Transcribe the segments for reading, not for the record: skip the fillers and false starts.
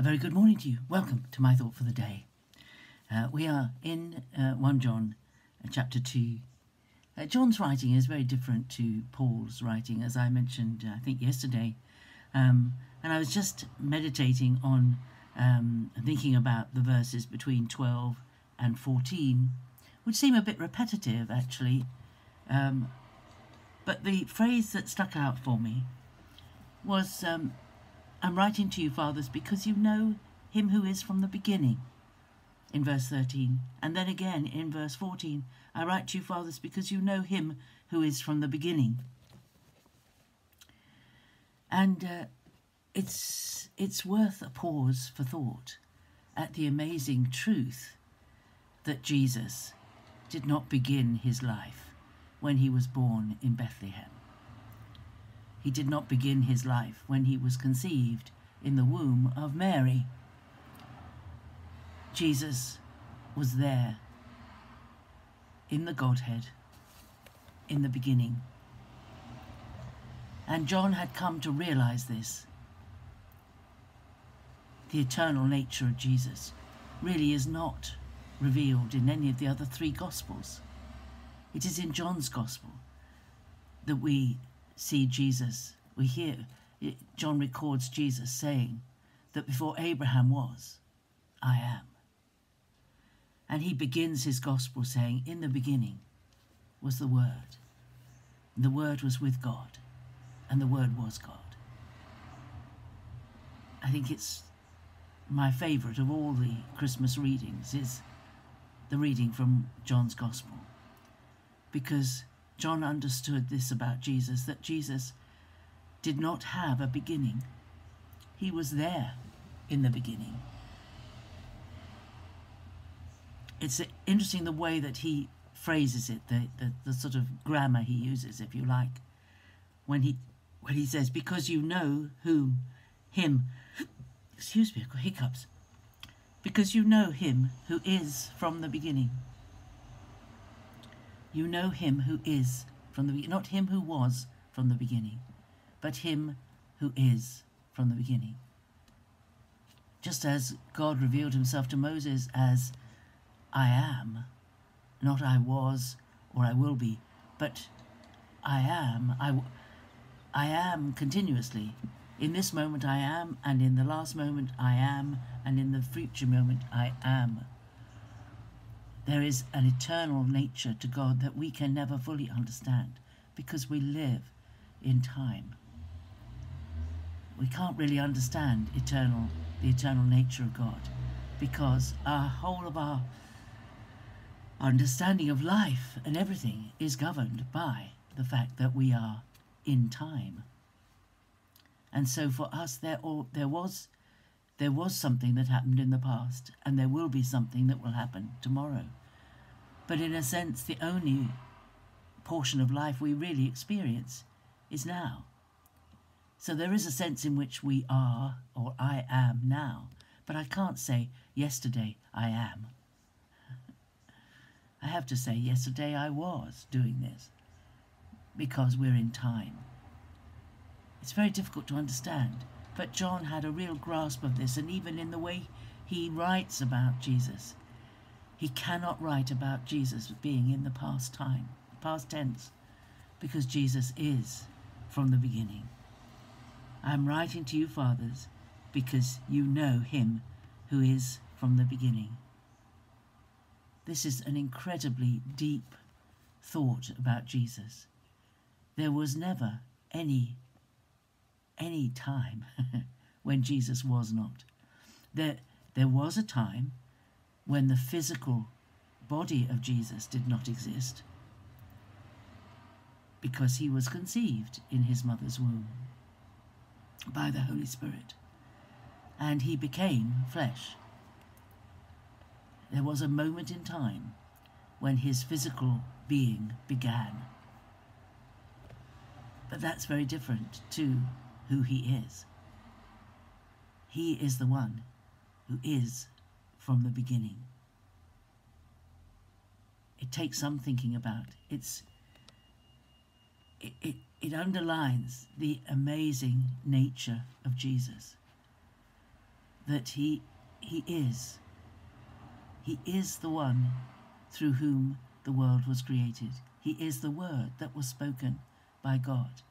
very good morning to you. Welcome to my thought for the day. We are in 1 John chapter 2. John's writing is very different to Paul's writing, as I mentioned, I think yesterday. And I was just meditating on thinking about the verses between 12 and 14, which seem a bit repetitive, actually. But the phrase that stuck out for me was, I'm writing to you, fathers, because you know him who is from the beginning, in verse 13. And then again in verse 14, I write to you, fathers, because you know him who is from the beginning. And it's worth a pause for thought at the amazing truth that Jesus did not begin his life when he was born in Bethlehem. He did not begin his life when he was conceived in the womb of Mary. Jesus was there in the Godhead, in the beginning. And John had come to realize this. The eternal nature of Jesus really is not revealed in any of the other three Gospels. It is in John's Gospel that we see Jesus. We hear John records Jesus saying that before Abraham was, I am. And he begins his Gospel saying, in the beginning was the Word. The Word was with God, and the Word was God. I think it's my favourite of all the Christmas readings is the reading from John's Gospel, because John understood this about Jesus, that Jesus did not have a beginning. He was there in the beginning. It's interesting the way that he phrases it, the sort of grammar he uses, if you like, when he says, because you know him, excuse me, I've got hiccups, because you know him who is from the beginning. You know him who is from the beginning, not him who was from the beginning, but him who is from the beginning. Just as God revealed himself to Moses as I am, not I was or I will be, but I am. I am continuously. In this moment I am, and in the last moment I am, and in the future moment I am. There is an eternal nature to God that we can never fully understand because we live in time. We can't really understand the eternal nature of God because our whole of our understanding of life and everything is governed by the fact that we are in time. And so for us there was something that happened in the past, and there will be something that will happen tomorrow. But in a sense, the only portion of life we really experience is now. So there is a sense in which we are, or I am now, but I can't say, yesterday I am. I have to say, yesterday I was doing this, because we're in time. It's very difficult to understand. But John had a real grasp of this, and even in the way he writes about Jesus, he cannot write about Jesus being in the past tense, because Jesus is from the beginning. I'm writing to you, fathers, because you know him who is from the beginning. This is an incredibly deep thought about Jesus. There was never any time when Jesus was not. There was a time when the physical body of Jesus did not exist because he was conceived in his mother's womb by the Holy Spirit, and he became flesh. There was a moment in time when his physical being began. But that's very different to who he is. He is the one who is from the beginning. It takes some thinking about. It underlines the amazing nature of Jesus. that he is. He is the one through whom the world was created. He is the word that was spoken by God.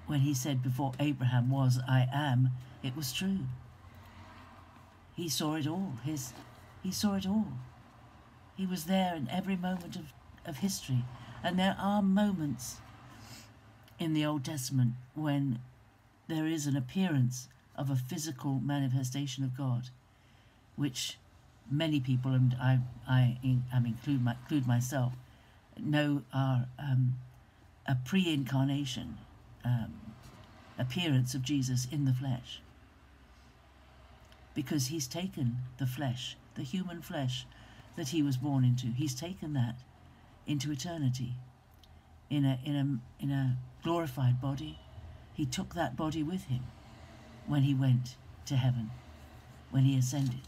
When he said, before Abraham was, I am, it was true. He saw it all. He saw it all. He was there in every moment of history. And there are moments in the Old Testament when there is an appearance of a physical manifestation of God, which many people, and I include myself, know are a pre-incarnation appearance of Jesus in the flesh, because he's taken the flesh, the human flesh that he was born into. He's taken that into eternity in a glorified body. He took that body with him when he went to heaven, when he ascended.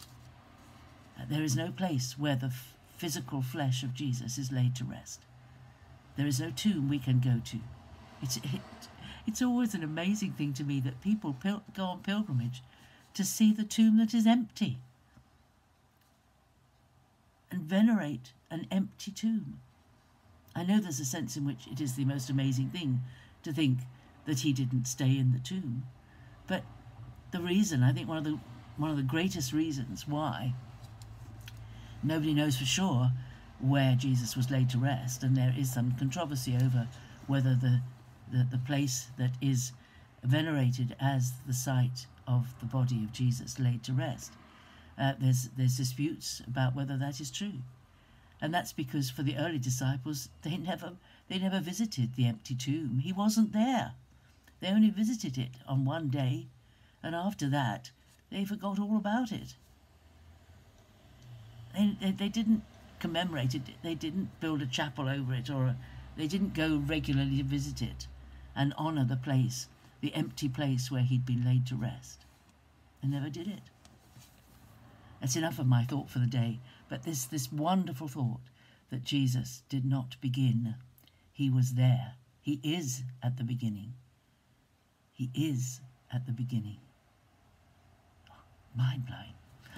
There is no place where the physical flesh of Jesus is laid to rest. There is no tomb we can go to. It's always an amazing thing to me that people go on pilgrimage to see the tomb that is empty and venerate an empty tomb. I know there's a sense in which it is the most amazing thing to think that he didn't stay in the tomb, but the reason, I think one of the greatest reasons why nobody knows for sure where Jesus was laid to rest, and there is some controversy over whether the place that is venerated as the site of the body of Jesus laid to rest, there's disputes about whether that is true. And that's because for the early disciples, they never visited the empty tomb. He wasn't there. They only visited it on one day, and after that they forgot all about it. They didn't commemorate it. They didn't build a chapel over it, or they didn't go regularly to visit it and honour the place, the empty place where he'd been laid to rest. They never did it. That's enough of my thought for the day, but this wonderful thought that Jesus did not begin. He was there. He is at the beginning. He is at the beginning. Mind-blowing.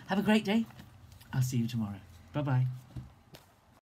Have a great day. I'll see you tomorrow. Bye-bye.